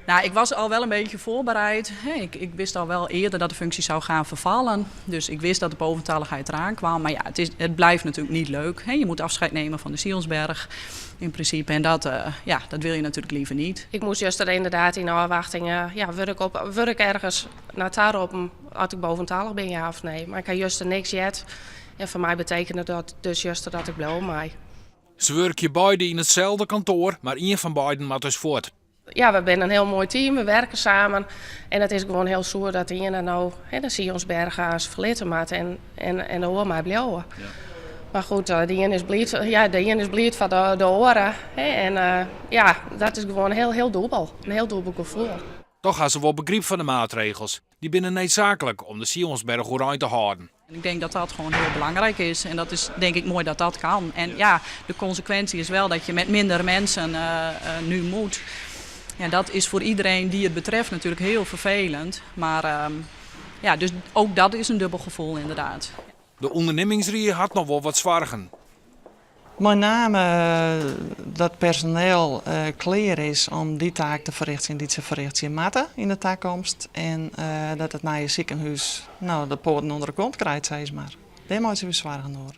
Nou, ik was al wel een beetje voorbereid. Ik wist al wel eerder dat de functie zou gaan vervallen. Dus ik wist dat de boventalligheid eraan kwam. Maar ja, het blijft natuurlijk niet leuk. Je moet afscheid nemen van de Sionsberg in principe. En dat wil je natuurlijk liever niet. Ik moest juist er inderdaad in afwachting, word ik ergens naar Taropen als ik boventalig ben, ja of nee. Maar ik heb juist er niks jet. En voor mij betekende dat dus juist dat ik blauw mij. Ze werken beide in hetzelfde kantoor, maar één van beiden moet dus voort. Ja, we zijn een heel mooi team, we werken samen. En het is gewoon heel stoer dat de ene nou de Sionsbergen als verlitten maakt en de oor mij blauwen. Ja. Maar goed, de ene is blied van de oren. En dat is gewoon heel dubbel. Een heel dubbel gevoel. Toch hebben ze wel begrip van de maatregels. Die binnen noodzakelijk om de Sionsberg oranje te houden. Ik denk dat dat gewoon heel belangrijk is. En dat is denk ik mooi dat dat kan. En ja, de consequentie is wel dat je met minder mensen nu moet. Ja, dat is voor iedereen die het betreft natuurlijk heel vervelend. Maar dus ook dat is een dubbel gevoel inderdaad. De ondernemingsrie had nog wel wat zwargen. Met name dat personeel klaar is om die taak te verrichten die ze verrichten moeten in de toekomst. En dat het naar je ziekenhuis de poorten onder de kont krijgt, zeg maar. Daar moet ze weer zwargen door.